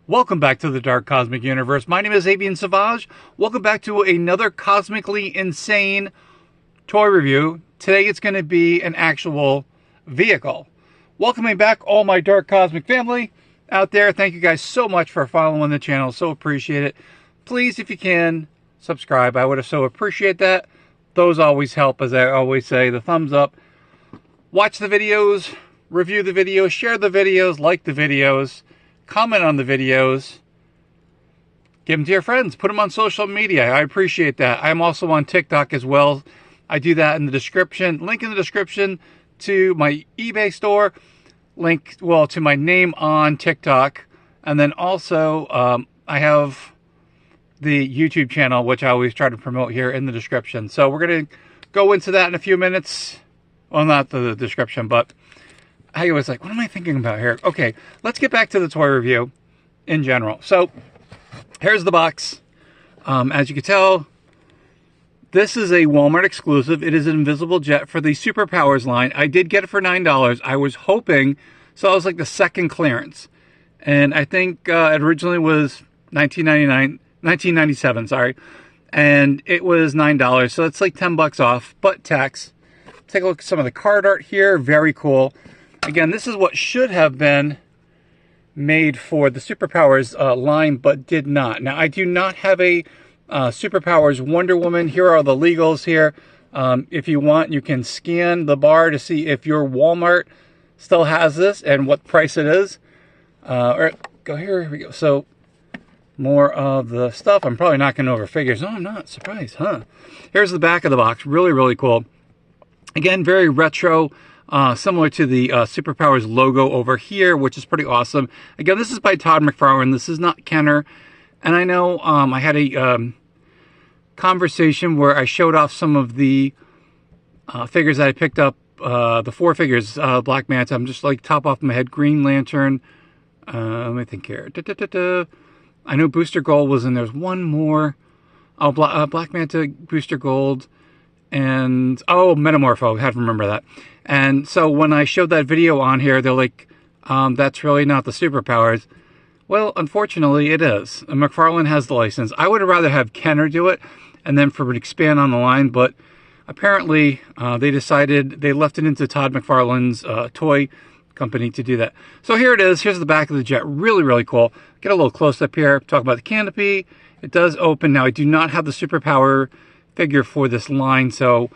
Welcome back to the Dark Cosmic Universe. My name is Avian Savage. Welcome back to another Cosmically Insane toy review. Today it's going to be an actual vehicle. Welcoming back all my Dark Cosmic family out there. Thank you guys so much for following the channel. So appreciate it. Please, if you can, subscribe. I would have so appreciate that. Those always help, as I always say. The thumbs up. Watch the videos, review the videos, share the videos, like the videos. Comment on the videos, give them to your friends, put them on social media. I appreciate that. I'm also on TikTok as well. I do that in the description. Link in the description to my eBay store. Link, well, to my name on TikTok. And then also, I have the YouTube channel, which I always try to promote here in the description. So we're going to go into that in a few minutes. Well, not the description, but I was like, what am I thinking about here? Okay, let's get back to the toy review in general. So, here's the box. As you can tell, this is a Walmart exclusive. It is an Invisible Jet for the Superpowers line. I did get it for $9. I was hoping, so it was like the second clearance. And I think it originally was $19.97, sorry. And it was $9, so it's like 10 bucks off, but tax. Take a look at some of the card art here, very cool. Again, this is what should have been made for the Superpowers line, but did not. Now, I do not have a Superpowers Wonder Woman. Here are the legals here. If you want, you can scan the bar to see if your Walmart still has this and what price it is. Or go here we go. So, more of the stuff. I'm probably not going over figures. No, I'm not. Surprised, huh? Here's the back of the box. Really, really cool. Again, very retro. Similar to the Superpowers logo over here, which is pretty awesome. Again, this is by Todd McFarlane. This is not Kenner. And I know I had a conversation where I showed off some of the figures that I picked up. The four figures, Black Manta. I'm just like top off my head. Green Lantern. Let me think here. I know Booster Gold was in. There's one more. Oh, Black Manta, Booster Gold. And, oh, Metamorpho, I had to remember that. And so when I showed that video on here, they're like, that's really not the Superpowers. Well, unfortunately, it is. McFarlane has the license. I would rather have Kenner do it and then for it to expand on the line, but apparently they decided, they left it into Todd McFarlane's toy company to do that. So here it is. Here's the back of the jet. Really, really cool. Get a little close up here. Talk about the canopy. It does open. Now, I do not have the Superpower figure for this line, so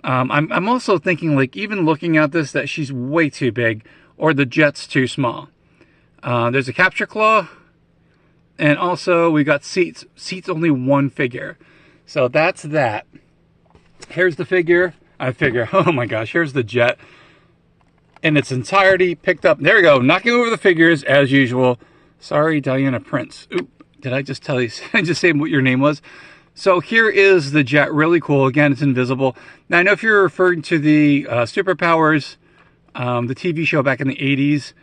I'm also thinking, like, even looking at this, that she's way too big or the jet's too small. There's a capture claw, and also we got seats only one figure, so that's that. Here's the figure. Oh my gosh, here's the jet in its entirety, picked up. There we go, knocking over the figures as usual. Sorry, Diana Prince. Oop, did I just tell you? I just say what your name was? So here is the jet, really cool. Again, it's invisible. Now, I know if you're referring to the Superpowers, the TV show back in the 80s,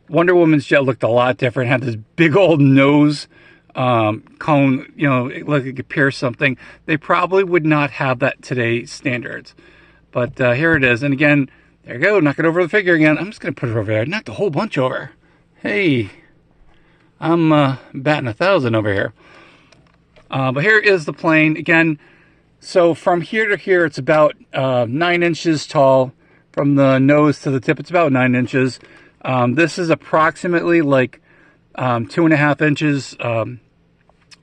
Wonder Woman's jet looked a lot different. It had this big old nose cone, you know, it looked like it could pierce something. They probably would not have that today's standards. But here it is. And again, there you go, knock it over the figure again. I'm just going to put it over there. I knocked a whole bunch over. Hey, I'm batting 1,000 over here. But here is the plane again. So from here to here, it's about 9 inches tall. From the nose to the tip, it's about 9 inches. This is approximately like 2.5 inches,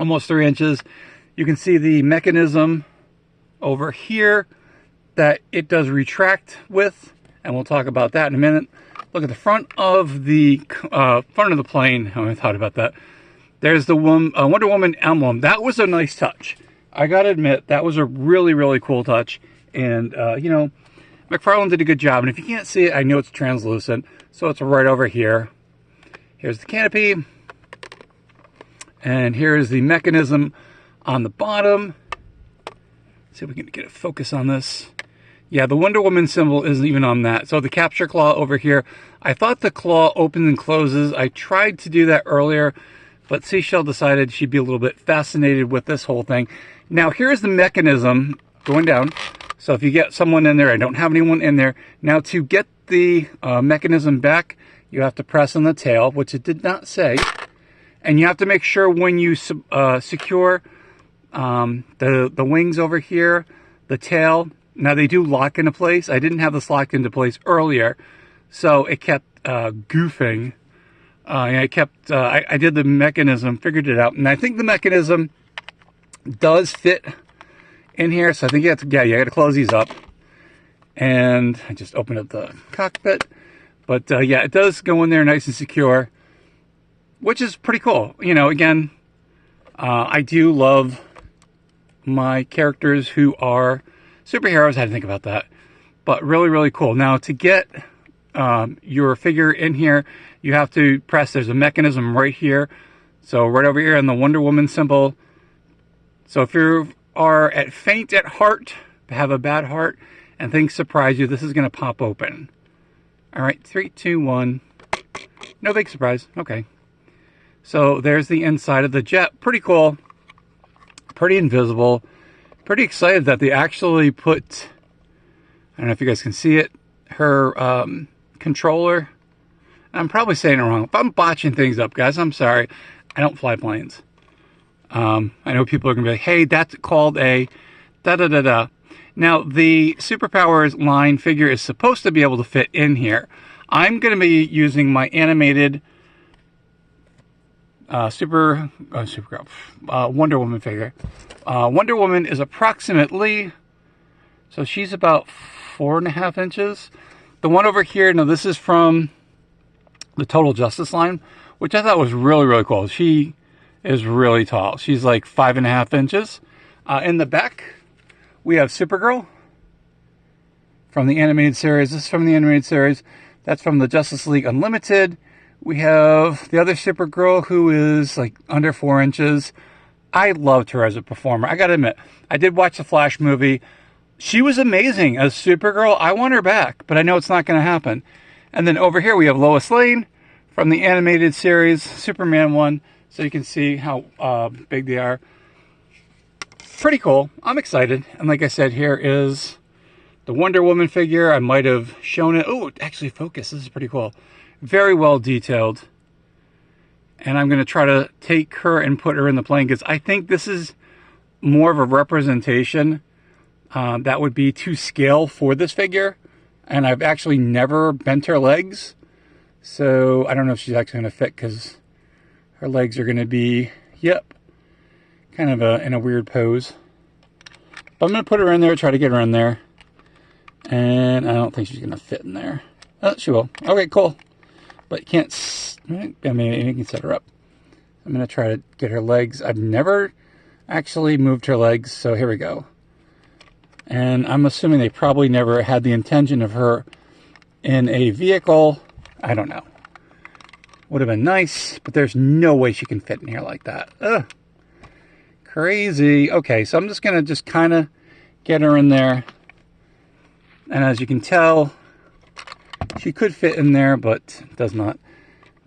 almost 3 inches. You can see the mechanism over here that it does retract with, and we'll talk about that in a minute. Look at the front of the plane. Oh, I thought about that. There's the Wonder Woman emblem. That was a nice touch. I gotta admit, that was a really, really cool touch. And, you know, McFarlane did a good job. And if you can't see it, I know it's translucent. So it's right over here. Here's the canopy. And here's the mechanism on the bottom. Let's see if we can get a focus on this. Yeah, the Wonder Woman symbol isn't even on that. So the capture claw over here. I thought the claw opens and closes. I tried to do that earlier, but Seashell decided she'd be a little bit fascinated with this whole thing. Now, here's the mechanism going down. So if you get someone in there, I don't have anyone in there. Now, to get the mechanism back, you have to press on the tail, which it did not say. And you have to make sure when you secure the wings over here, the tail. Now they do lock into place. I didn't have this locked into place earlier, so it kept goofing. I did the mechanism, figured it out, and I think the mechanism does fit in here. So I think you got to close these up. And I just opened up the cockpit, but yeah, it does go in there nice and secure, which is pretty cool. You know, again, I do love my characters who are superheroes. I had to think about that, but really, really cool. Now, to get your figure in here, you have to press, there's a mechanism right here. So right over here on the Wonder Woman symbol. So if you are faint at heart, have a bad heart, and things surprise you, this is going to pop open. All right, 3, 2, 1. No big surprise. Okay. So there's the inside of the jet. Pretty cool. Pretty invisible. Pretty excited that they actually put, I don't know if you guys can see it, her controller. I'm probably saying it wrong. If I'm botching things up, guys, I'm sorry. I don't fly planes. I know people are going to be like, hey, that's called a da-da-da-da. Now, the Superpowers line figure is supposed to be able to fit in here. I'm going to be using my animated Wonder Woman figure. Wonder Woman is approximately, so she's about 4.5 inches. The one over here, now this is from the Total Justice line, which I thought was really, really cool. She is really tall. She's like 5.5 inches. In the back, we have Supergirl from the animated series. This is from the animated series. That's from the Justice League Unlimited. We have the other Supergirl who is like under 4 inches. I loved her as a performer. I gotta admit, I did watch the Flash movie. She was amazing as Supergirl. I want her back, but I know it's not going to happen. And then over here we have Lois Lane from the animated series, Superman 1. So you can see how big they are. Pretty cool. I'm excited. And like I said, here is the Wonder Woman figure. I might have shown it. Oh, actually focus. This is pretty cool. Very well detailed. And I'm going to try to take her and put her in the plane because I think this is more of a representation that would be to scale for this figure. And I've actually never bent her legs. So I don't know if she's actually going to fit because her legs are going to be, yep, kind of in a weird pose. But I'm going to put her in there, try to get her in there. And I don't think she's going to fit in there. Oh, she will. Okay, cool. But you can't, I mean, you can set her up. I'm going to try to get her legs. I've never actually moved her legs, so here we go. And I'm assuming they probably never had the intention of her in a vehicle. I don't know. Would have been nice, but there's no way she can fit in here like that. Ugh. Crazy. Okay, so I'm just going to kind of get her in there. And as you can tell, she could fit in there, but does not.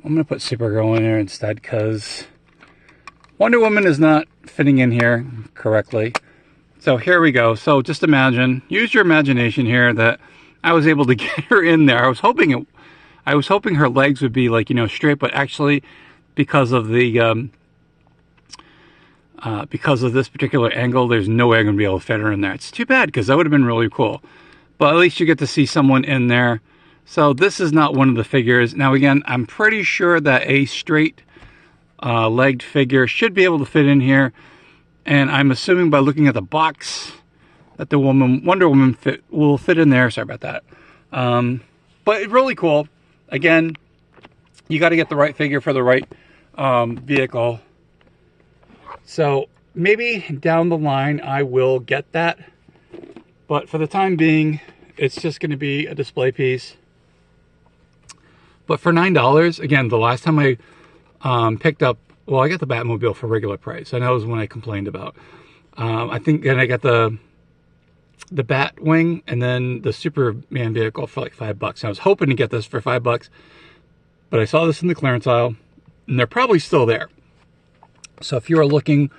I'm going to put Supergirl in there instead because Wonder Woman is not fitting in here correctly. So here we go. So just imagine, use your imagination here that I was able to get her in there. I was hoping her legs would be like, you know, straight, but actually because of the because of this particular angle, there's no way I'm gonna be able to fit her in there. It's too bad because that would have been really cool. But at least you get to see someone in there. So this is not one of the figures. Now again, I'm pretty sure that a straight legged figure should be able to fit in here. And I'm assuming by looking at the box that the Wonder Woman will fit in there. Sorry about that. But it's really cool. Again, you got to get the right figure for the right vehicle. So maybe down the line I will get that. But for the time being, it's just going to be a display piece. But for $9, again, the last time I picked up, well, I got the Batmobile for regular price. I know it was when I complained about. I think then I got the Batwing and then the Superman vehicle for like $5. I was hoping to get this for $5, but I saw this in the clearance aisle, and they're probably still there. So if you are looking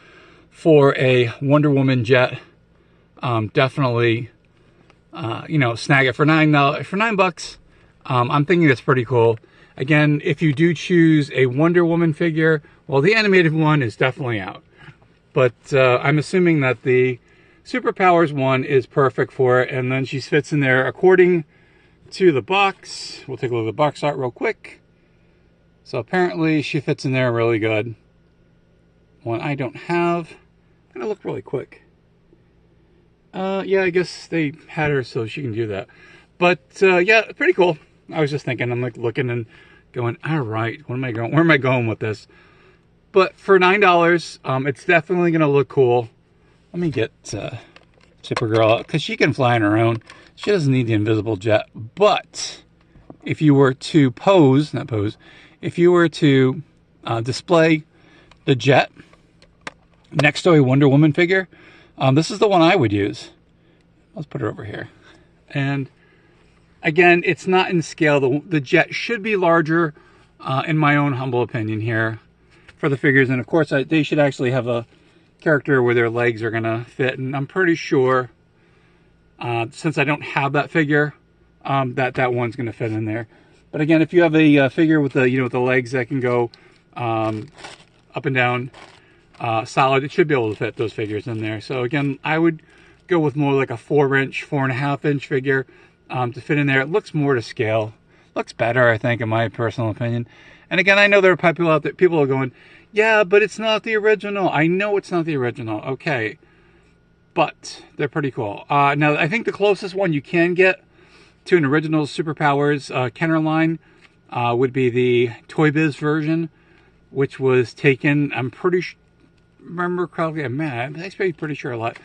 for a Wonder Woman jet, definitely, you know, snag it for $9. For $9, I'm thinking that's pretty cool. Again, if you do choose a Wonder Woman figure, well, the animated one is definitely out. But I'm assuming that the Superpowers one is perfect for it, and then she fits in there according to the box. We'll take a look at the box art real quick. So apparently she fits in there really good. One I don't have. I'm gonna look really quick. Yeah, I guess they had her so she can do that. But yeah, pretty cool. I was just thinking, I'm like looking and going, all right, where am I going with this? But for $9, it's definitely gonna look cool. Let me get Supergirl out, because she can fly on her own. She doesn't need the invisible jet. But if you were to if you were to display the jet next to a Wonder Woman figure, this is the one I would use. Let's put her over here. And again, it's not in scale. The jet should be larger, in my own humble opinion here, for the figures. And of course, they should actually have a character where their legs are gonna fit, and I'm pretty sure since I don't have that figure, that one's gonna fit in there. But again, if you have a figure with the with the legs that can go up and down solid, it should be able to fit those figures in there. So again, I would go with more like a 4-inch, 4.5-inch figure to fit in there. It looks more to scale, looks better, I think, in my personal opinion. And again, I know there are people out there, people are going, yeah, but it's not the original. I know it's not the original. Okay. But they're pretty cool. Now, I think the closest one you can get to an original Superpowers Kenner line would be the Toy Biz version, which was taken, I'm pretty sure, remember correctly, I'm actually pretty sure a lot,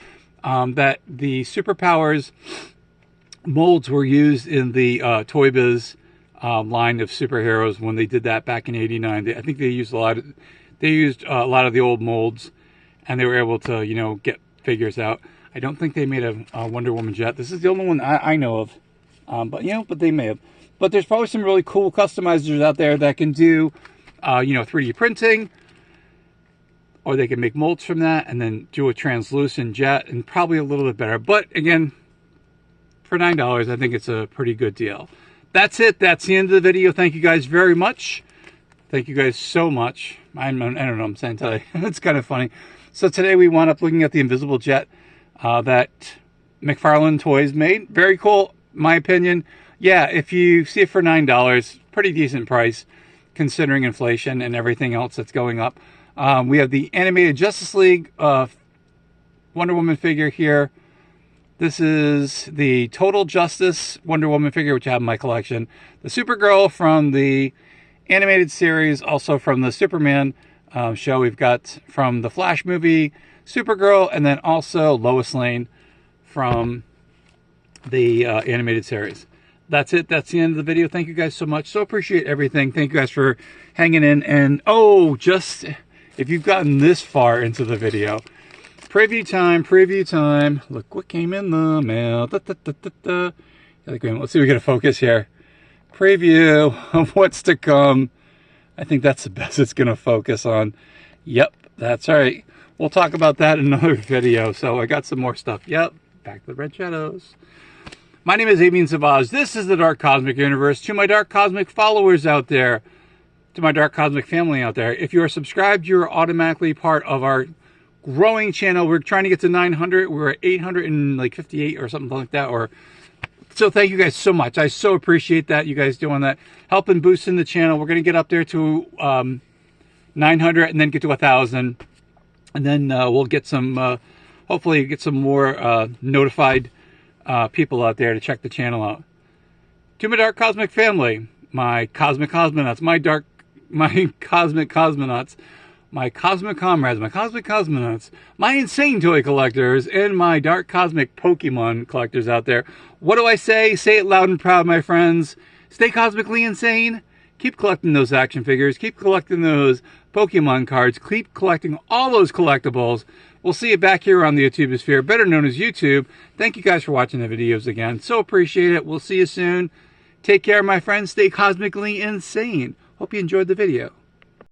that the Superpowers molds were used in the Toy Biz line of superheroes when they did that back in '89. I think they used a lot of the old molds, and they were able to, get figures out. I don't think they made a Wonder Woman jet. This is the only one I know of, but they may have. But there's probably some really cool customizers out there that can do, 3D printing, or they can make molds from that and then do a translucent jet, and probably a little bit better. But again, for $9, I think it's a pretty good deal. That's it. That's the end of the video. Thank you guys very much. Thank you guys so much. I don't know what I'm saying today. It's kind of funny. So today we wound up looking at the invisible jet that McFarlane Toys made. Very cool, my opinion. Yeah, if you see it for $9, pretty decent price considering inflation and everything else that's going up. We have the animated Justice League Wonder Woman figure here. This is the Total Justice Wonder Woman figure, which I have in my collection. The Supergirl from the animated series, also from the Superman show. We've got from the Flash movie, Supergirl, and then also Lois Lane from the animated series. That's it. That's the end of the video. Thank you guys so much. So appreciate everything. Thank you guys for hanging in. And just if you've gotten this far into the video, preview time. Look what came in the mail. Let's see if we get a focus here. Preview of what's to come. I think that's the best it's going to focus on. Yep, that's all right. We'll talk about that in another video. So I got some more stuff. Yep, back to the Red Shadows. My name is Avian Savage. This is the Dark Cosmic Universe. To my Dark Cosmic followers out there, to my Dark Cosmic family out there, if you are subscribed, you are automatically part of our growing channel. We're trying to get to 900. We're at 858 or something like that. So thank you guys so much. I so appreciate that, you guys doing that, helping boosting the channel. We're going to get up there to 900 and then get to 1,000. And then we'll get some, hopefully get some more notified people out there to check the channel out. To my Dark Cosmic family, my Cosmic Cosmonauts, my Cosmic Cosmonauts, my Cosmic Comrades, my Cosmic Cosmonauts, my Insane Toy Collectors, and my Dark Cosmic Pokémon Collectors out there. What do I say? Say it loud and proud, my friends. Stay cosmically insane. Keep collecting those action figures. Keep collecting those Pokemon cards. Keep collecting all those collectibles. We'll see you back here on the YouTubesphere, better known as YouTube. Thank you guys for watching the videos again. So appreciate it. We'll see you soon. Take care, my friends. Stay cosmically insane. Hope you enjoyed the video.